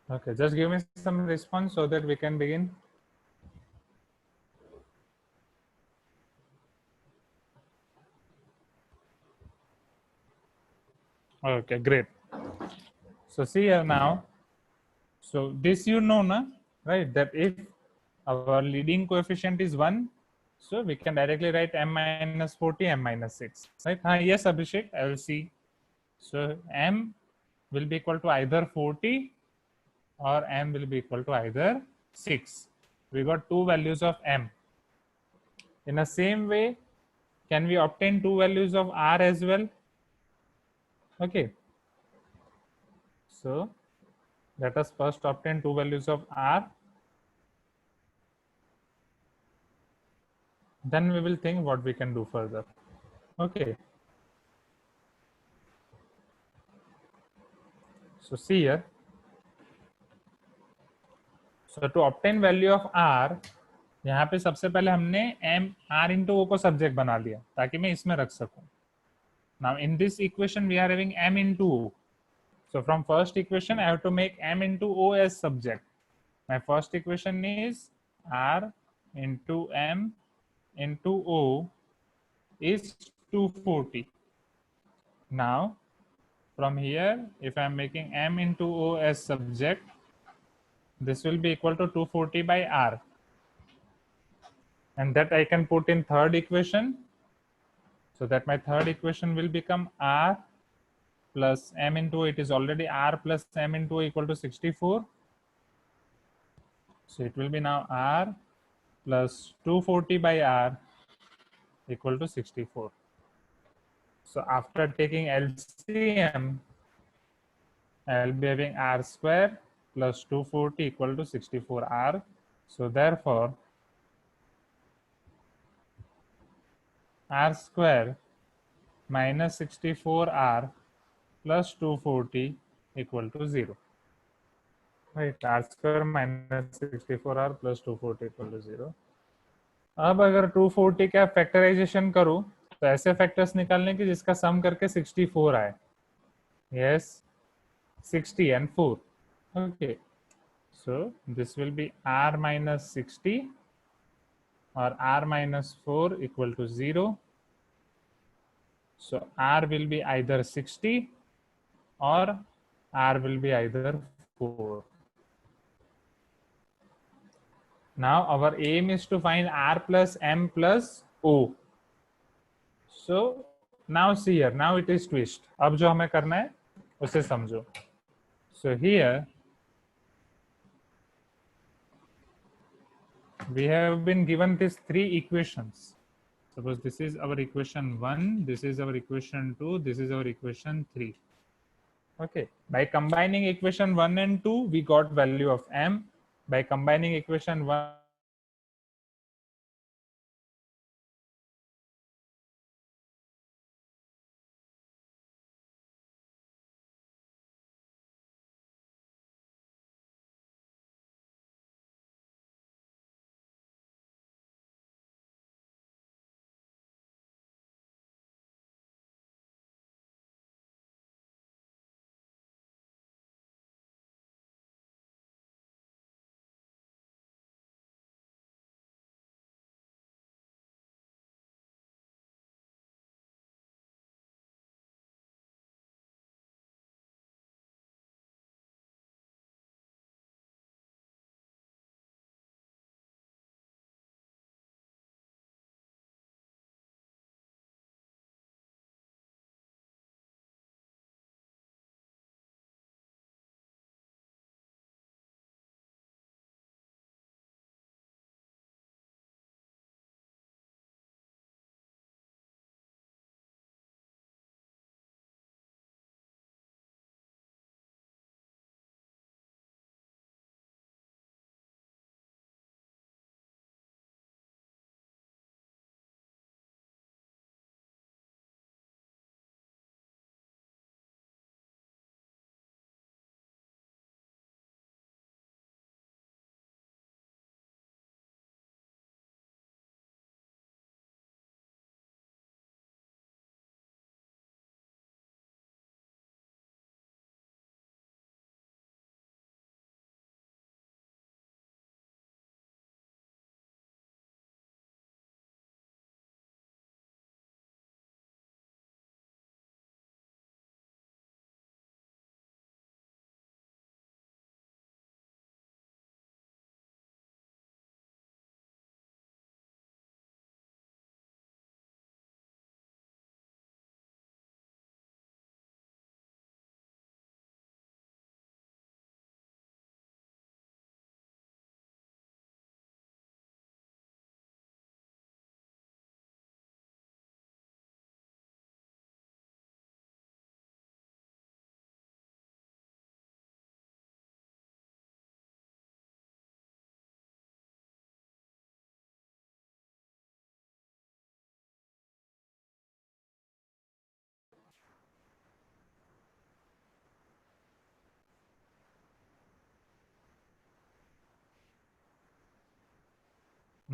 Okay, just give me some response so that we can begin. Okay, great. So see here now. So this you know, na, right? That if our leading coefficient is 1, so we can directly write m minus 40, m minus 6, right? Yes, Abhishek, I will see. So m will be equal to either 40 or m will be equal to either 6. We got two values of m. In the same way, can we obtain two values of r as well? Okay. So let us first obtain two values of r. Then we will think what we can do further. Okay. So see here. So to obtain value of r, यहाँ पे सबसे पहले हमने m r into o को subject बना लिया ताकि मैं इसमें रख सकूं. Now in this equation we are having m into o. So from first equation I have to make m into o as subject. My first equation is r into m into o is 240. Now from here, if I am making m into o as subject, this will be equal to 240 by r, and that I can put in third equation, so that my third equation will become r plus m into o. It is already r plus m into o equal to 64, so it will be now r plus 240 by r equal to 64. So after taking LCM, I'll be having r square plus 240 equal to 64r. So therefore, r square minus 64r plus 240 equal to 0. Right, r square minus 64r plus 240 equal to 0. अब अगर 240 का factorisation करूं तो ऐसे factors निकालने की जिसका सम करके 64 आए. Yes, 60 and 4. Okay, so this will be r minus 60 or r minus 4 equal to 0. So r will be either 60 or r will be either 4. Now our aim is to find r plus m plus o. So now see here, now it is twist. अब जो हमें करना है उसे समझो. So here we have been given these three equations. Suppose this is our equation 1, this is our equation 2, this is our equation 3. Okay, by combining equation 1 and 2, we got value of m. By combining equation 1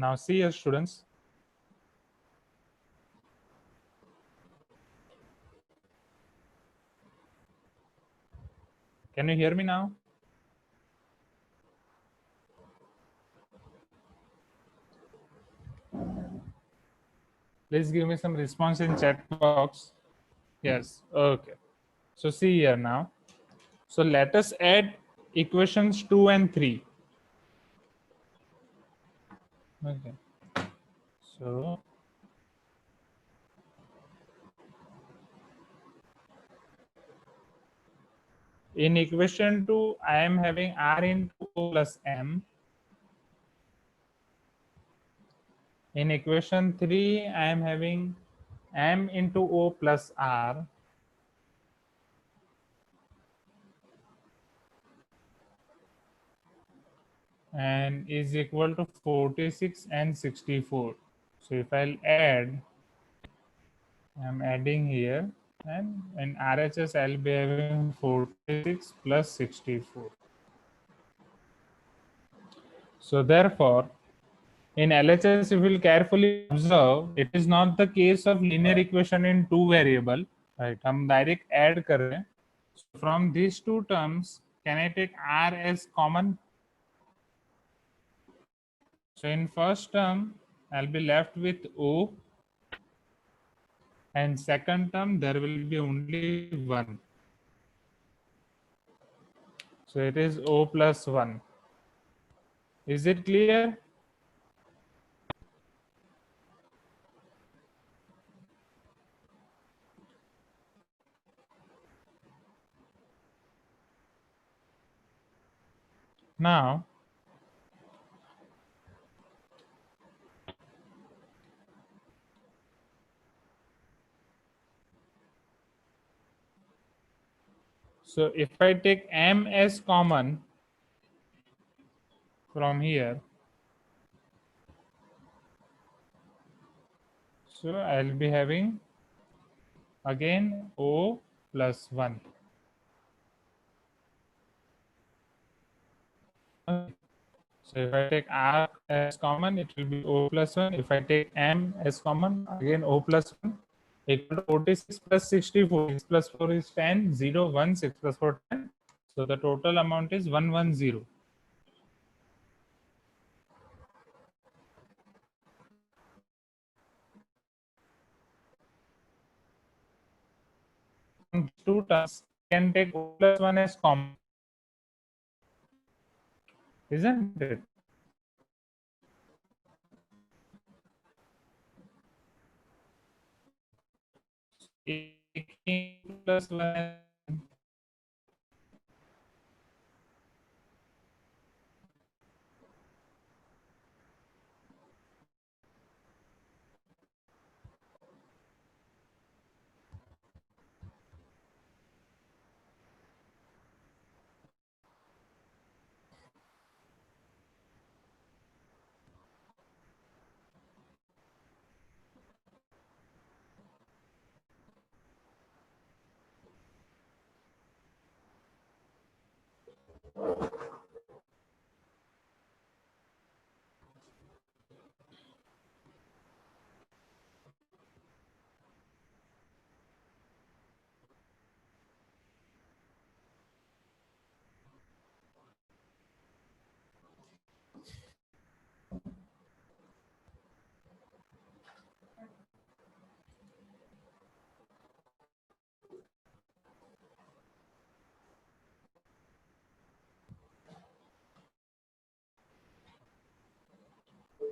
Now see here, students. Can you hear me now? Please give me some response in chat box. Yes. Okay. So see here now. So let us add equations 2 and 3. Okay. So in equation 2, I am having r into o plus m. In equation 3, I am having m into o plus r. And is equal to 46 and 64. So if I'll add, I'm adding here, and in RHS I'll be having 46 plus 64. So therefore, in LHS, if you will carefully observe, it is not the case of linear equation in two variable, right? हम direct add कर रहे हैं. So from these two terms, can I take R as common? So in first term, I'll be left with O, and second term there will be only 1. So it is O plus 1. Is it clear? Now, so if I take M as common from here, so I'll be having again O plus 1. Okay. So if I take R as common, it will be O plus 1. If I take M as common, again O plus 1, equal to 46 plus 64. 6 plus 4 is 10, 0, 1, 6 plus 4, 10. So the total amount is 110. Two terms can take O plus 1 as common, isn't it? Taking plus 1.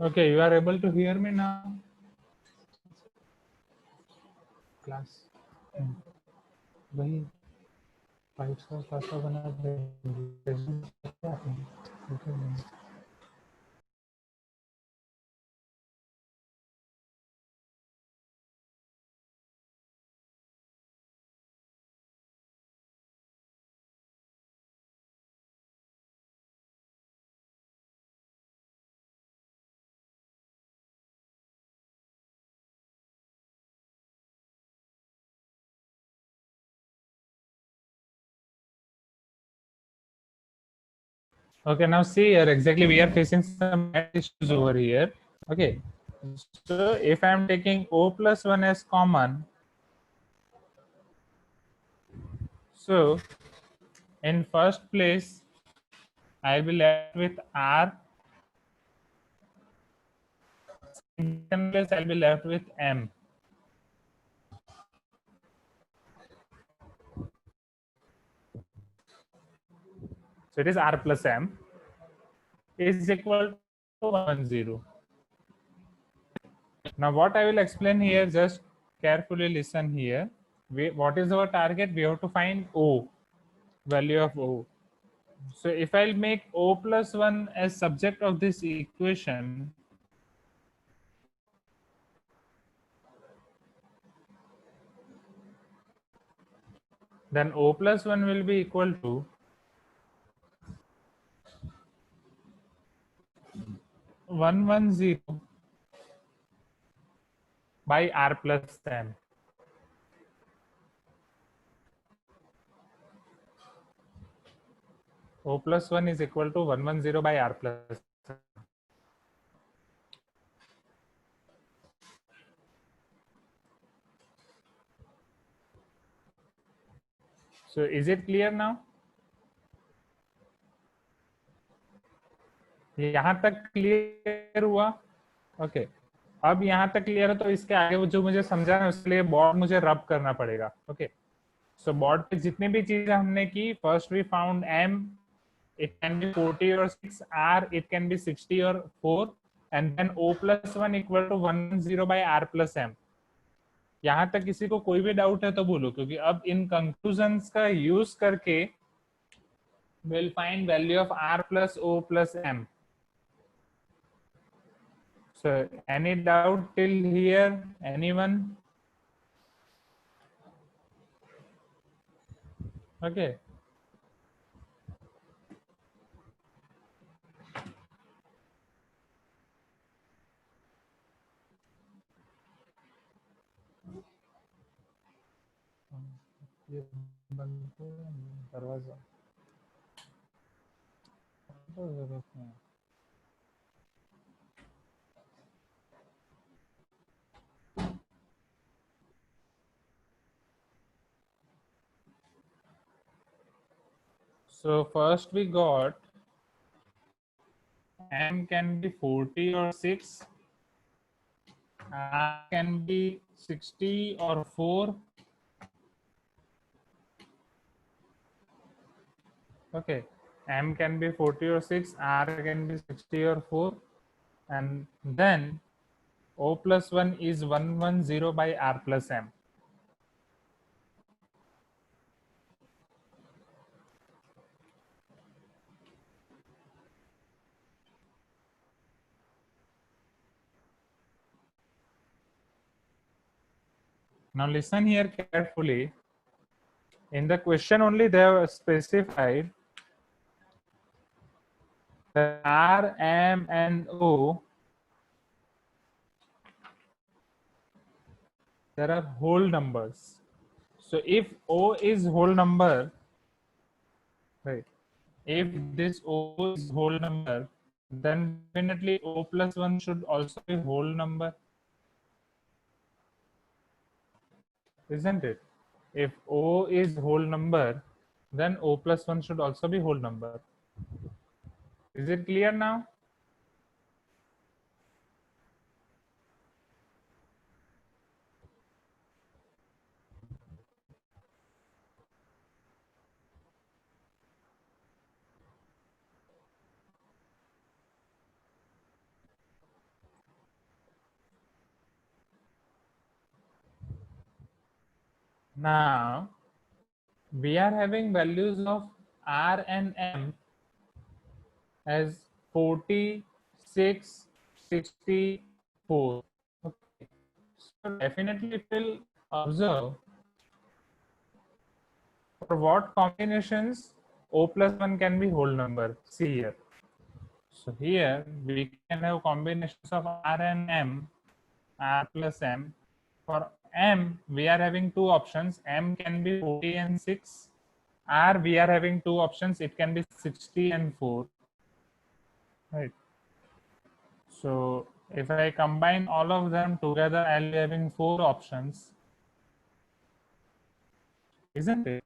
Okay, you are able to hear me now? Class. वही pipes का खासा बना देंगे. Okay, now see here, exactly we are facing some issues over here. Okay, so if I am taking O plus 1 as common, so in first place I'll be left with R, second place I'll be left with M. So it is R plus M is equal to 110. Now what I will explain here, just carefully listen here. What is our target? We have to find O, value of O. So if I'll make O plus 1 as subject of this equation, then O plus 1 will be equal to 110 by R plus M. O plus 1 is equal to 110 by R plus M. So is it clear now? यहाँ तक clear हुआ? Okay, अब यहाँ तक clear है, तो इसके आगे वो जो मुझे समझा है उसके लिए बोर्ड मुझे रब करना पड़ेगा. ओके, सो बोर्ड पे जितनी भी चीजें हमने की, first we found M, it can be 40 or 6, R it can be 60 or 4, and then O plus 1 equal to 110 by R plus M. यहाँ तक किसी को कोई भी डाउट है तो बोलो, क्योंकि अब इन कंक्लूजन्स का यूज करके we'll find value of R plus O plus M. So any doubt till here? Anyone? Okay. दरवाजा जरूरत नहीं. So first we got M can be 40 or 6, R can be 60 or 4. Okay, M can be 40 or 6, R can be 60 or 4, and then O plus 1 is 110 by R plus M. Now listen here carefully. In the question only they have specified that R, M, and O, there are whole numbers. So if O is whole number, right? If this O is whole number, then definitely O plus 1 should also be whole number, isn't it? If O is whole number, then O plus 1 should also be whole number. Is it clear now? Now we are having values of R and M as 40, 6, 64. Okay. So definitely it will observe for what combinations O plus 1 can be whole number. See here. So here we can have combinations of R and M, R plus M. For M, we are having two options. M can be 40 and 6. R, we are having two options. It can be 60 and 4. Right. So If I combine all of them together, I'll be having 4 options, isn't it?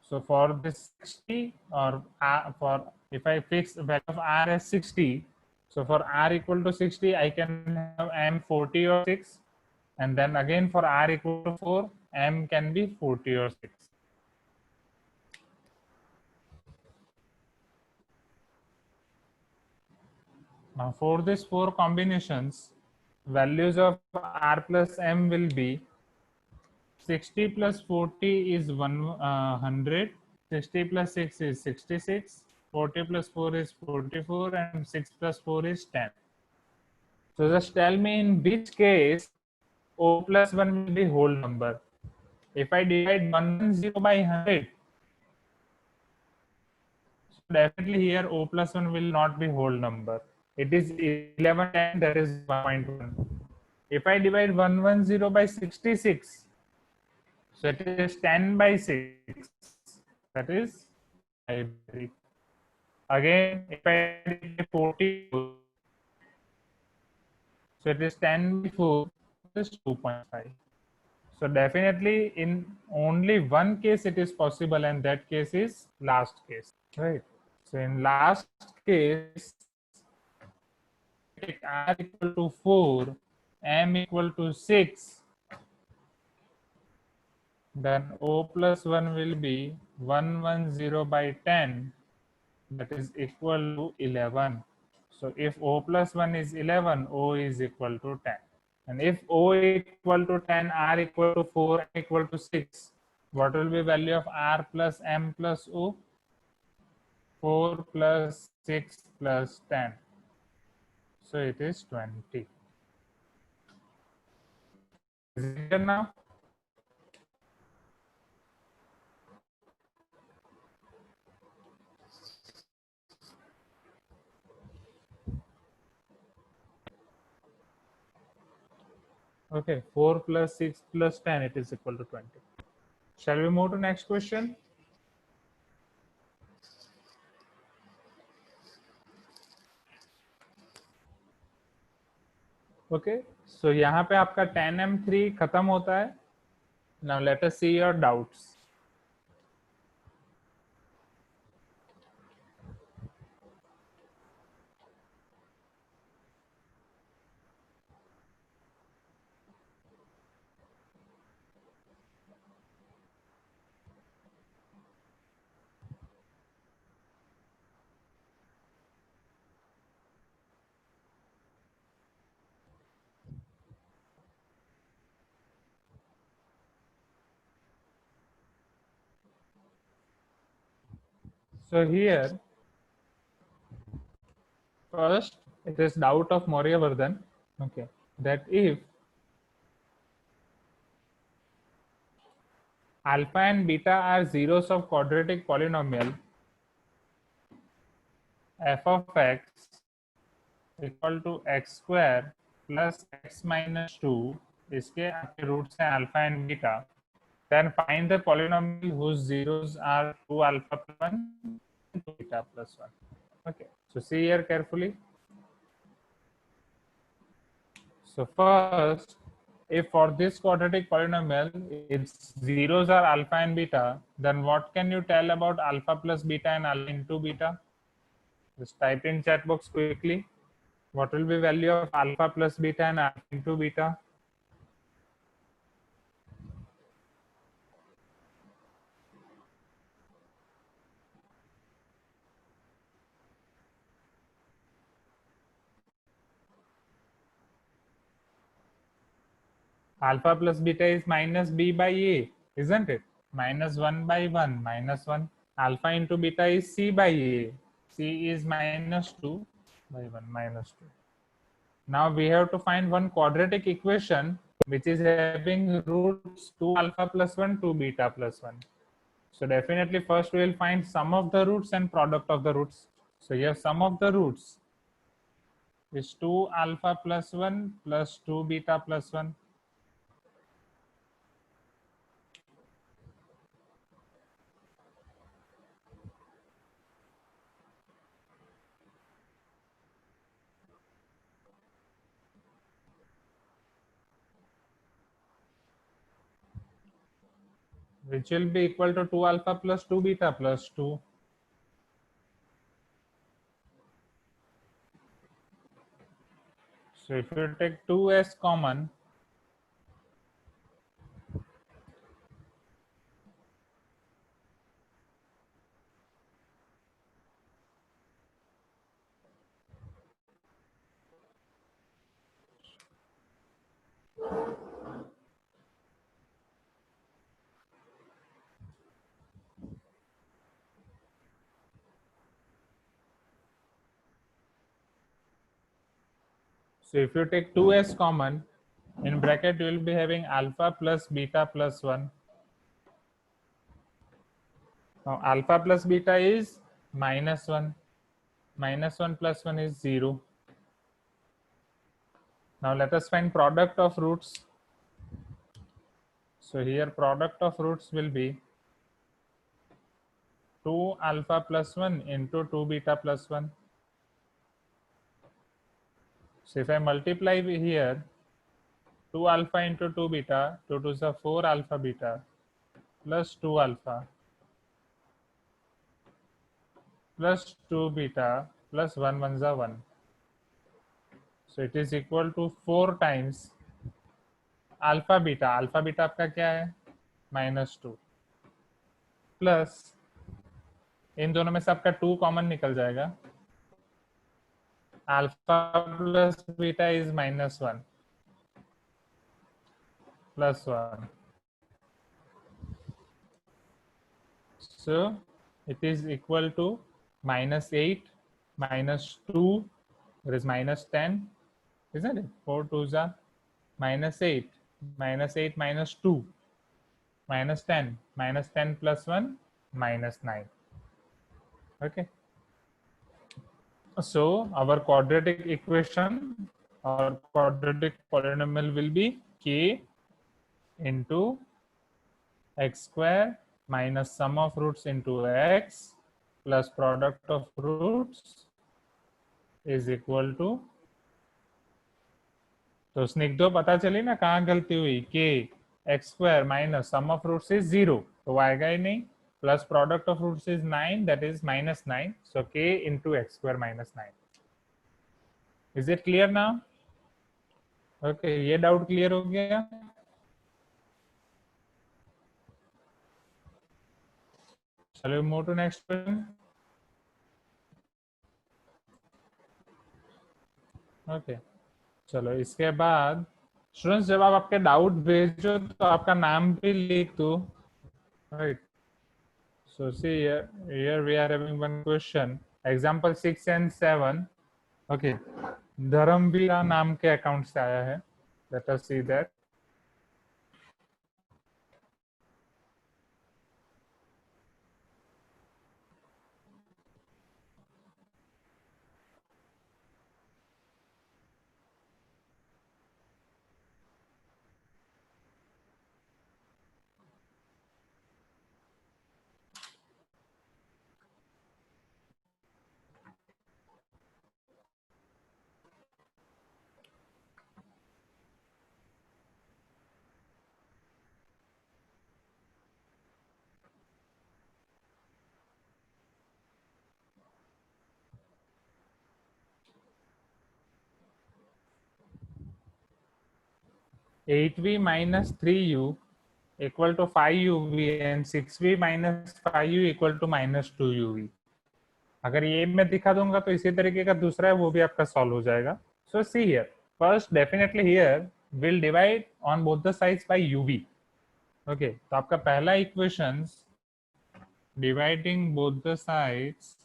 So for this 60, or for if I fix the value of R as 60, so for R equal to 60, I can have M 40 or 6, and then again for R equal to 4, M can be 40 or 6. Now for these 4 combinations, values of R plus M will be 60 plus 40 is 100, 60 plus 6 is 66, 40 plus 4 is 44, and 6 plus 4 is 10. So just tell me in which case O plus 1 will be whole number. If I divide 110 by 100, so definitely here O plus 1 will not be whole number. It is 11 and that is 1.1. If I divide 110 by 66, so it is 10 by 6, that is 5. Again, if I divide 40, so it is 10 by 4, that is 2.5. So definitely in only one case it is possible, and that case is last case, right? So in last case, take R equal to 4, M equal to 6, then O plus 1 will be 110 by 10, that is equal to 11. So if O plus 1 is 11, O is equal to 10. And if O equal to 10, R equal to 4, M equal to 6, what will be value of R plus M plus O? 4 plus 6 plus 10. So it is 20. Is it clear now? Okay, 4 plus 6 plus 10, it is equal to 20. Shall we move to next question? Okay, so यहाँ पे आपका 10M3 खत्म होता है. Now let us see your doubts. So here, first, it is doubt of Maurya-Vardhan, okay, that if alpha and beta are zeros of quadratic polynomial f of x equal to x square plus x minus 2, इसके आपके roots हैं alpha and beta, then find the polynomial whose zeros are 2 alpha plus 1 and 2 beta plus 1. Okay, so see here carefully. So first, if for this quadratic polynomial its zeros are alpha and beta, then what can you tell about alpha plus beta and alpha into beta? Just type in chat box quickly. What will be value of alpha plus beta and alpha into beta? Alpha plus beta is minus b by a, isn't it? Minus 1 by 1, minus 1. Alpha into beta is c by a. C is minus 2 by 1, minus 2. Now we have to find one quadratic equation which is having roots 2 alpha plus 1, 2 beta plus 1. So definitely first we will find sum of the roots and product of the roots. So here sum of the roots is 2 alpha plus 1 plus 2 beta plus 1. which will be equal to 2 alpha plus 2 beta plus 2. So if you take 2s common, so if you take 2s common, in bracket you will be having alpha plus beta plus 1. Now alpha plus beta is minus 1. Minus 1 plus 1 is 0. Now let us find product of roots. So here product of roots will be 2 alpha plus 1 into 2 beta plus 1. So if I multiply here 2 alpha into 2 beta, 2 to the 4 alpha beta plus 2 alpha plus 2 beta plus 1 1 is 1. So it is equal to 4 times alpha beta. Alpha beta आपका क्या है? -2 plus इन दोनों में से आपका 2 common निकल जाएगा. Alpha plus beta is -1 plus 1. So it is equal to -8 -2, that is -10, isn't it? 4 2s are -8, -8 -2, -10, -10 plus 1, -9. Okay. So our quadratic equation or quadratic polynomial will be k into x square minus sum of roots into x plus product of roots is equal to, तो स्निग्धो पता चली ना कहाँ गलती हुई, k x square minus sum of roots is 0, तो आएगा ही नहीं, plus product of roots is 9, that is -9, so k into x square minus 9. Is it clear now? Okay, ये डाउट क्लियर हो गया. Shall we move to next question? Okay. चलो इसके बाद students जब आप आपके डाउट भेजो तो आपका नाम भी लिख दो, right. So see here we are having one question, example 6 and 7. Okay, Dharamveer नाम के अकाउंट से आया है. Let us see that. (8v minus 3u equal to 5uv and 6v minus 5u equal to -2uv. अगर ये मैं दिखा दूंगा तो इसी तरीके का दूसरा है वो भी आपका सॉल्व हो जाएगा. So see here, first definitely here will divide on both the sides by uv. Okay, तो आपका पहला equations dividing both the sides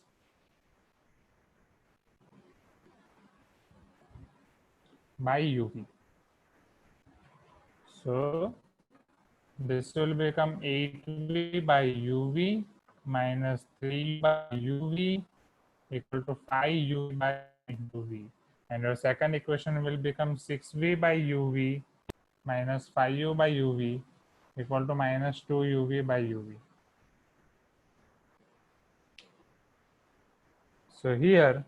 by uv. So this will become 8v by uv minus 3 by uv equal to 5u by uv, and your second equation will become 6v by uv minus 5u by uv equal to -2uv by uv. So here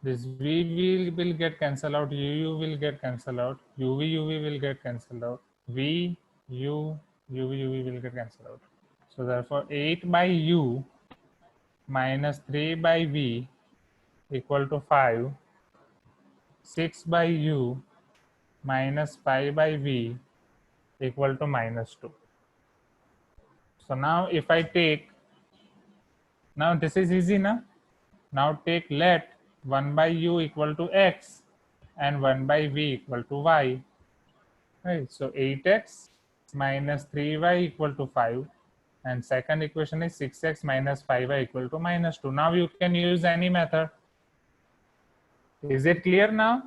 this v will get cancelled out, uu will get cancelled out, uv will get cancelled out, v u u will get cancelled out. So therefore 8 by u minus 3 by v equal to 5. 6 by u minus 5 by v equal to minus 2. So now if I take, now this is easy na. Now take let 1 by u equal to x and 1 by v equal to y. Right, so 8x minus 3y equal to 5, and second equation is 6x minus 5y equal to minus 2. Now you can use any method. Is it clear now?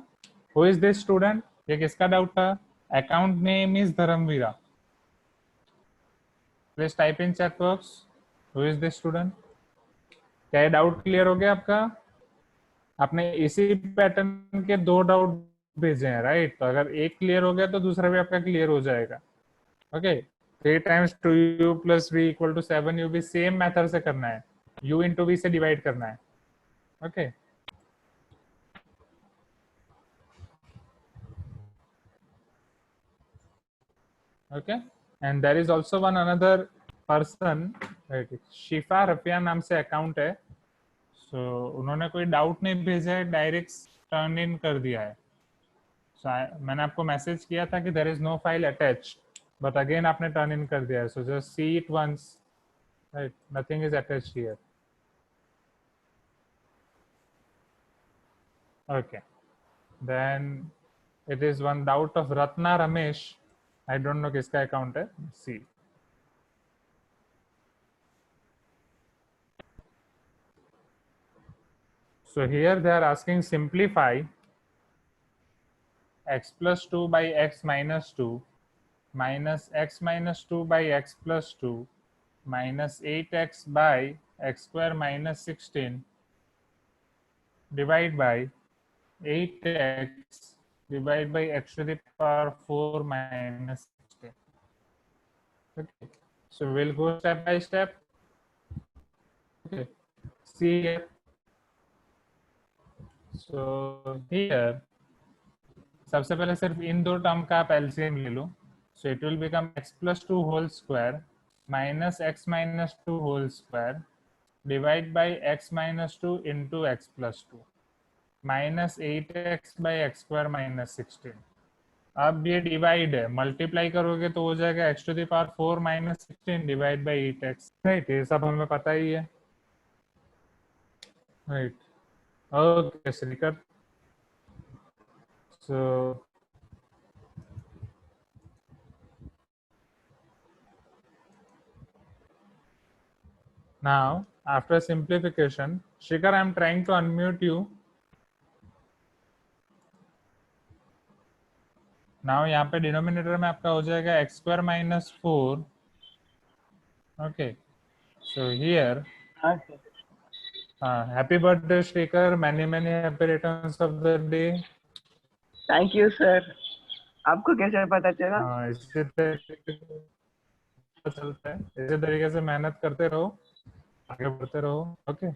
Who is this student? ये किसका doubt था? Account name is Dharamvira. Please type in chat box. Who is this student? क्या doubt clear हो गया आपका? आपने इसी pattern के 2 डाउट भेजे हैं, राइट? तो अगर एक क्लियर हो गया तो दूसरा भी आपका क्लियर हो जाएगा. Okay, 3 times 2u plus v equal to 7u भी सेम मेथड से करना है, u into v से डिवाइड करना है. Okay, okay. And there is also one another person, right? Shifa Rafiya नाम से अकाउंट है. सो उन्होंने कोई डाउट नहीं भेजा है, डायरेक्ट टर्न इन कर दिया है. मैंने आपको मैसेज किया था कि there is no file attached, but again आपने turn in कर दिया है. So just see it once, right? Nothing is attached here. Okay, then it is one doubt of Ratna Ramesh. I don't know किसका account है. See, so here they are asking simplify x plus 2 by x minus 2 minus x minus 2 by x plus 2 minus 8x by x square minus 16 divide by 8x divided by x to the power 4 minus 16. Okay, so we'll go step by step. Okay, see here. So here सबसे पहले सिर्फ इन दो term का आप LCM ले लो. So it will become x plus 2 whole square minus x minus 2 whole square divided by x minus 2 into x plus 2 minus 8x by x square minus 16. अब ये divide है, मल्टीप्लाई करोगे तो हो जाएगा x to the power 4 minus 16 divide by 8x. Right, ये सब हमें पता ही है. Right, okay Shrikar. So now after simplification, Shikhar, I am trying to unmute you. Now यहाँ पे डिनोमिनेटर में आपका हो जाएगा x square minus 4. Okay, so here happy birthday Shikhar, many happy returns of the day. Thank you sir. आपको कैसे पता चला? हाँ, इसी तरीके से चलता है, इसी तरीके से मेहनत करते रहो, आगे बढ़ते रहो. ओके,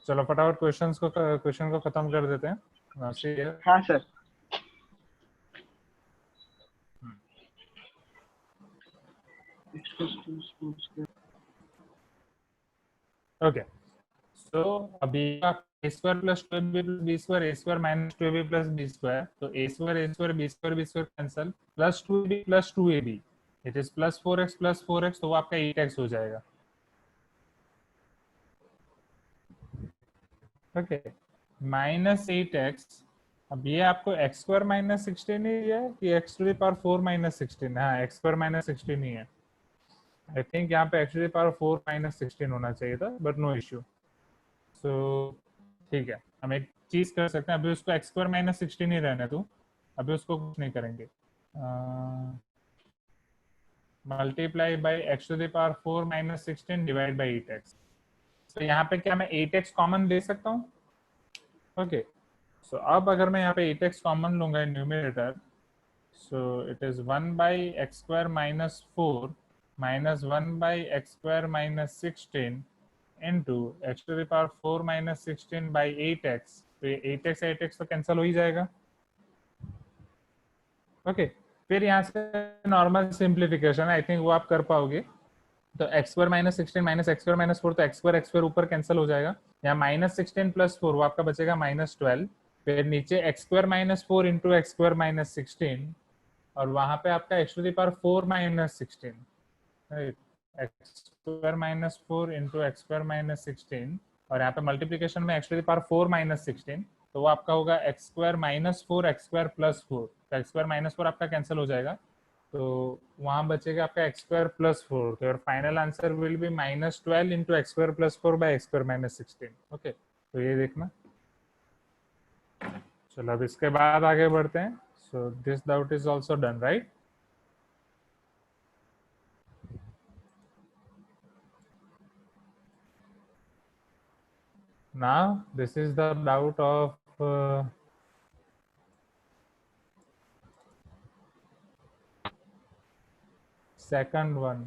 चलो फटाफट क्वेश्चन को खत्म कर देते हैं. हाँ सर. ओके, सो अभी a square plus 2ab plus b square, a square minus 2ab plus b square, तो a square b square cancel, plus 2ab plus 2ab, it is plus 4x plus 4x, तो वो आपका 8x हो जाएगा. Okay, minus 8x. अब ये आपको x square minus 16 ही है कि x to the power 4 minus 16? हाँ, x स्क्वायर माइनस 16 ही है. आई थिंक यहाँ पे x to the power 4 minus 16 होना चाहिए था, बट नो इश्यू. सो ठीक है, हम एक चीज कर सकते हैं. अभी उसको x स्क्वायर माइनस 16 ही रहने दो, अभी उसको कुछ नहीं करेंगे. Multiply by x to the power 4 minus 16 divide by 8x. तो यहाँ पे क्या मैं 8x कॉमन ले सकता हूँ? ओके, सो अब अगर मैं यहाँ पे 8x कॉमन लूंगा in numerator, so it is 1 by X square minus 4 minus 1 by X square minus 16 into X to the power 4 minus 16 by 8x. तो ये 8x तो कैंसिल हो ही जाएगा. ओके, फिर यहाँ से नॉर्मल सिंप्लीफिकेशन, आई थिंक वो आप कर पाओगे। तो x square minus 16 minus x square minus 4, तो एक्स स्क्वायर ऊपर कैंसिल हो जाएगा। यहाँ माइनस 16 प्लस 4 वो आपका बचेगा माइनस 12। फिर नीचे x square minus 4 into x square minus 16, और वहां पे आपका x to the power 4 minus 16, x square minus 4 into x square minus 16, और यहाँ पे मल्टीप्लीकेशन में x to the power 4 minus 16, तो वो आपका होगा x square minus 4 x square plus 4। तो एक्स स्क्वायर माइनस 4 आपका कैंसिल हो जाएगा, तो वहां बचेगा आपका एक्स स्क्वायर प्लस 4। तो your final answer will be minus 12 into x square plus 4 by X square minus 16। Okay, तो ये देखना। चलो अब इसके बाद आगे बढ़ते हैं। So this doubt is also done, right? Now this is the doubt of second one.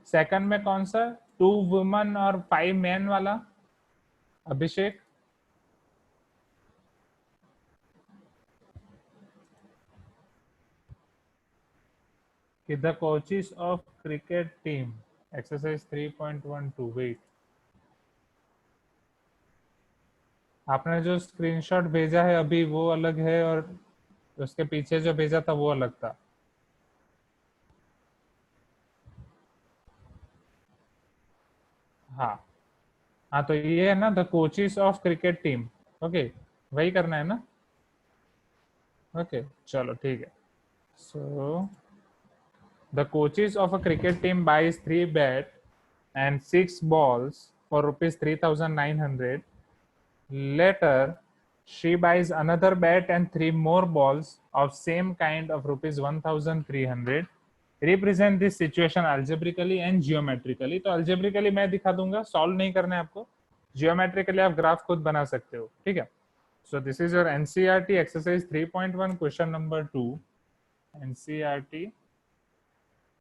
Second में कौन सा, 2 वुमन और 5 मैन वाला? अभिषेक, कि the coaches of cricket team, exercise 3.12, wait, आपने जो स्क्रीनशॉट भेजा है अभी वो अलग है, और उसके पीछे जो भेजा था वो अलग था। हाँ हाँ, तो ये है ना, the coaches of cricket team. Okay, वही करना है ना? ओके, चलो ठीक है। सो the coaches of a cricket team buys 3 bat and 6 balls for rupees 3,900. Later, she buys another bat and 3 more balls of same kind of rupees 1,300. Represent this situation algebraically and geometrically. तो algebraically मैं दिखा दूंगा, solve नहीं करना है आपको। Geometrically आप graph खुद बना सकते हो, ठीक है? So this is your NCERT exercise 3.1 question number 2. NCERT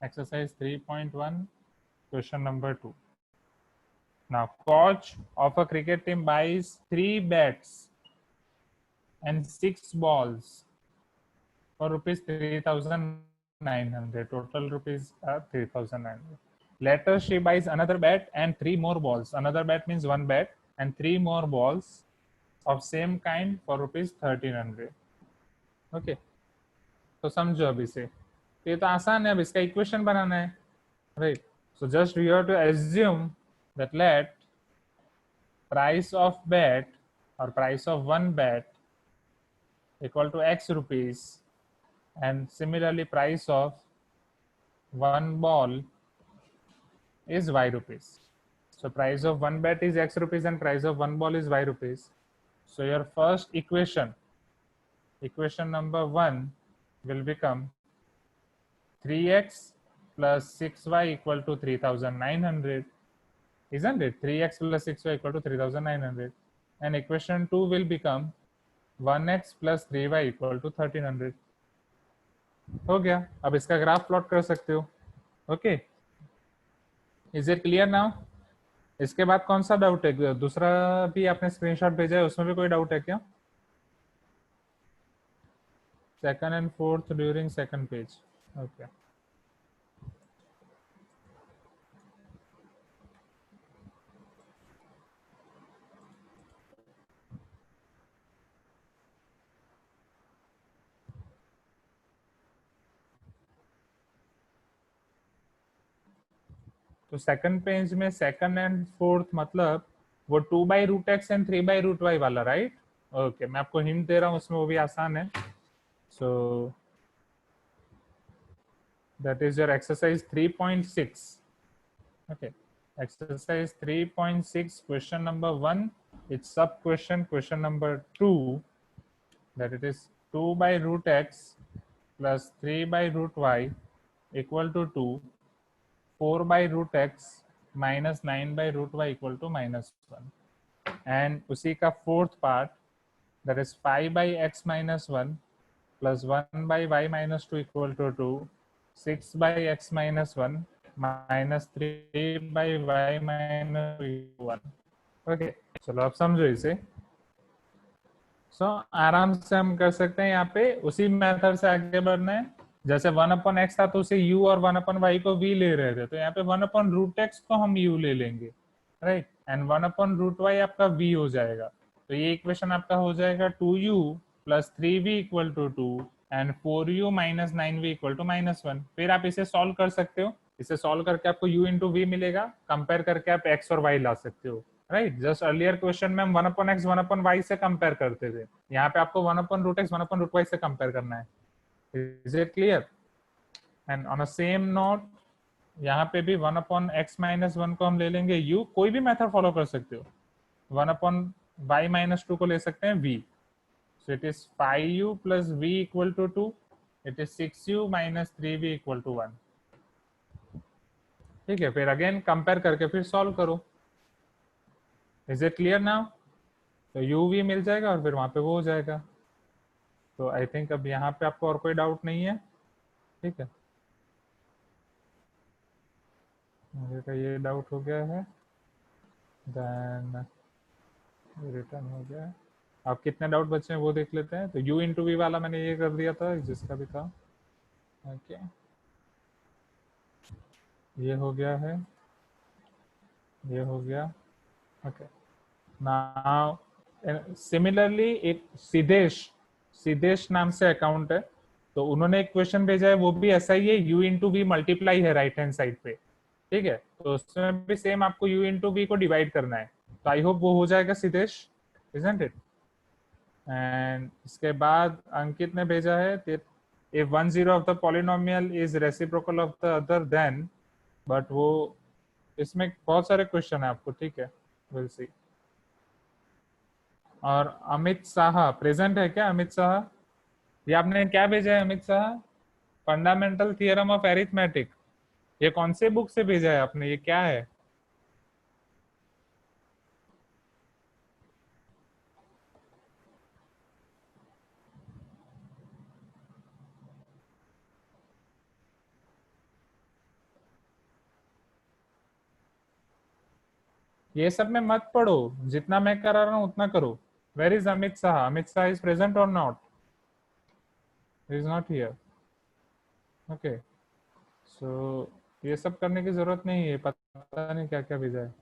exercise 3.1 question number 2. Now coach of a cricket team buys 3 bats and 6 balls for rupees 3,900. Total rupees 3,900. Later she buys another bat and 3 more balls. Another bat means 1 bat and 3 more balls of same kind for rupees 1,300. Okay, तो समझो अभी से, ये तो आसान है। अब इसका इक्वेशन बनाना है, right? So just we have to assume that let price of bat or price of 1 bat equal to X rupees, and similarly price of 1 ball is Y rupees. So price of 1 bat is X rupees and price of 1 ball is Y rupees. So your first equation, equation number 1, will become 3x plus 6y equal to 3,900, isn't it? 3x plus 6y equal to 3,900. And equation 2 will become 1x plus 3y equal to 1,300. हो गया। अब इसका graph plot कर सकते हो। Okay, is it clear now? इसके बाद कौन सा डाउट है? दूसरा भी आपने स्क्रीनशॉट भेजा है, उसमें भी कोई डाउट है क्या? Second and fourth during second page. Okay, तो सेकंड पेज में सेकंड एंड फोर्थ मतलब वो 2/√x एंड 3/√y वाला, राइट? ओके, मैं आपको हिंट दे रहा हूँ, उसमें वो भी आसान है। So that is your exercise 3.6. okay, exercise 3.6 question number 1, it's sub question number 2, that it is 2/√x plus 3/√y equal to 2, 4/√x minus 9/√y equal to -1, and उसी का fourth part, that is 5/x minus 1 plus 1/y minus 2 equal to 2, 6/x minus 1 minus 3/y minus 1. Okay, चलो अब समझो इसे। सो आराम से हम कर सकते हैं, यहाँ पे उसी मेथड से आगे बढ़ना है। जैसे 1/x था तो उसे u और 1/y को v ले रहे थे, तो यहाँ पे 1/√x को हम u ले लेंगे, राइट, एंड 1/√y आपका v हो जाएगा। तो ये इक्वेशन आपका हो जाएगा 2u plus 3v equal to 2 and 4u minus 9v equal to -1। फिर आप इसे सॉल्व कर सकते हो, इसे सॉल्व करके आपको u इंटू वी मिलेगा, कंपेयर करके आप x और y ला सकते हो, राइट। जस्ट अर्लियर क्वेश्चन में हम 1/x 1/y से कंपेयर करते थे, यहाँ पे आपको 1/√x 1/√y से कंपेयर करना है। Is it clear? And on a same note यहाँ पे भी 1/x-1 को हम ले लेंगे u, कोई भी मेथड फॉलो कर सकते हो, 1/y-2 को ले सकते हैं v, so it is 5u plus v equal to 2, it is 6u minus 3v equal to 1। ठीक है, फिर अगेन कंपेयर करके फिर सॉल्व करो। Is it clear now? तो u v मिल जाएगा और फिर वहां पे वो हो जाएगा। तो आई थिंक अब यहाँ पे आपको और कोई डाउट नहीं है, ठीक है। मुझे का ये डाउट हो गया है, देन रिटर्न हो गया है। अब कितने डाउट बचे हैं वो देख लेते हैं। तो u इंटू वी वाला मैंने ये कर दिया था, जिसका भी था, ओके, ये हो गया है, ये हो गया, ओके। नाउ सिमिलरली एक सिद्धेश, सिद्धेश नाम से अकाउंट है, तो उन्होंने एक क्वेश्चन भेजा है, वो भी ऐसा ही है, u इंटू वी मल्टीप्लाई है राइट हैंड साइड पे, ठीक है। तो उसमें भी सेम आपको u इंटू वी को डिवाइड करना है। तो आई होप वो हो जाएगा सिद्धेश, इजंट इट? एंड इसके बाद अंकित ने भेजा है, if 1/0 of the polynomial is reciprocal of the other then, but वो इसमें बहुत सारे क्वेश्चन है आपको, ठीक है, विल सी। और अमित साहा प्रेजेंट है क्या? अमित साहा, ये आपने क्या भेजा है Amit Saha? Fundamental theorem of arithmetic, ये कौन से बुक से भेजा है आपने, ये क्या है? ये सब में मत पढ़ो, जितना मैं करा रहा हूँ उतना करो। Where is Amit Shah? Amit Shah is present और not? Is not here, okay. So ये सब करने की जरूरत नहीं है, पता नहीं क्या क्या भेजा है।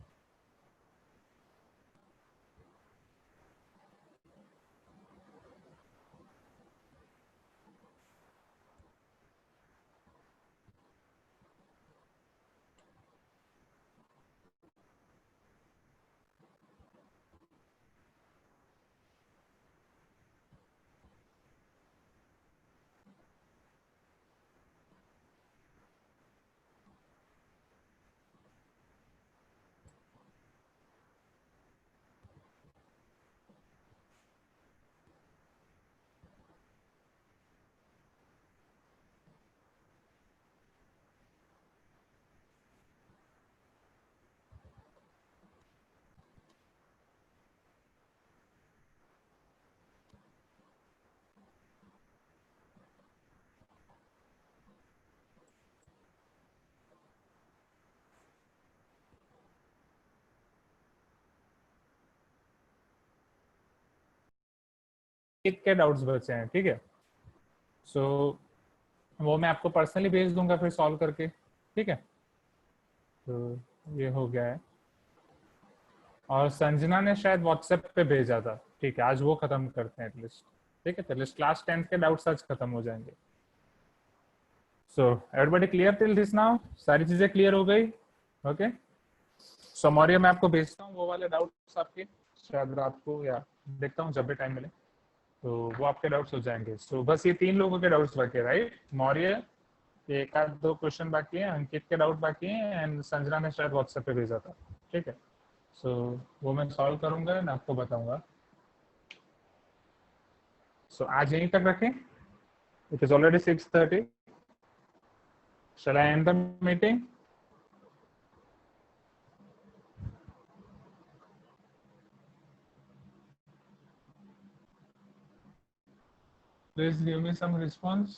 के डाउट्स बचे हैं, ठीक है। सो वो मैं आपको पर्सनली भेज दूंगा फिर सॉल्व करके, ठीक है। तो ये हो गया है। और संजना ने शायद व्हाट्सएप पे भेजा था, ठीक है, आज वो खत्म करते हैं एटलीस्ट, ठीक है। एटलीस्ट क्लास 10th के डाउट्स आज खत्म हो जाएंगे। So everybody clear till this now? सारी चीजें क्लियर हो गई, ओके। सो मौर्य मैं आपको भेजता हूँ वो वाले डाउट्स आपके, शायद रात को या देखता हूँ जब भी टाइम मिले, तो वो आपके डाउट्स हो जाएंगे। सो बस ये 3 लोगों के डाउट्स बाकी है, राइट? मौर्य, एक आध दो क्वेश्चन बाकी है, अंकित के डाउट बाकी है, एंड संजना ने शायद व्हाट्सएप पे भेजा था, ठीक है। सो वो मैं सॉल्व करूंगा एंड आपको बताऊंगा। सो आज यहीं तक रखें, it is already 6:30। Shall I end the meeting? Please give me some response.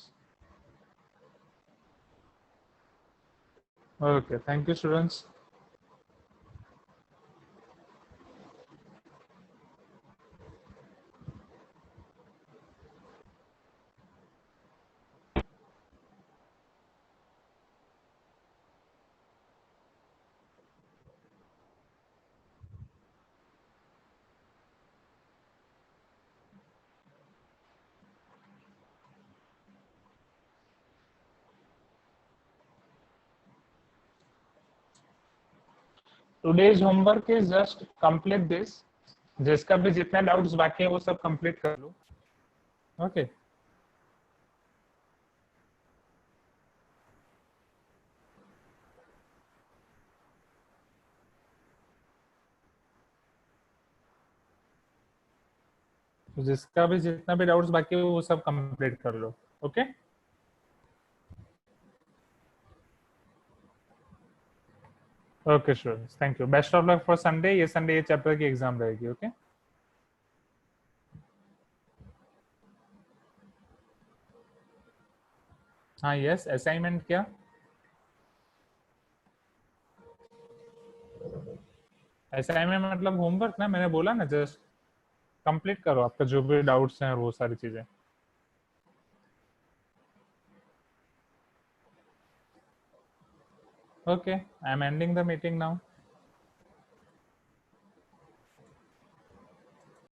Okay, thank you, students. Today's homework is just complete this, जिसका भी जितने डाउट्स बाकी है वो सब कंप्लीट कर लो. ओके तो जिसका भी जितना भी डाउट्स बाकी है वो सब कंप्लीट कर लो. Okay okay sure, thank you, best of luck for Sunday. ये संडे ये चैप्टर की एग्जाम रहेगी. ओके हाँ यस, असाइनमेंट क्या? असाइनमेंट मतलब होमवर्क ना, मैंने बोला ना, जस्ट कंप्लीट करो आपका जो भी डाउट्स हैं और वो सारी चीजें. Okay, I am ending the meeting now.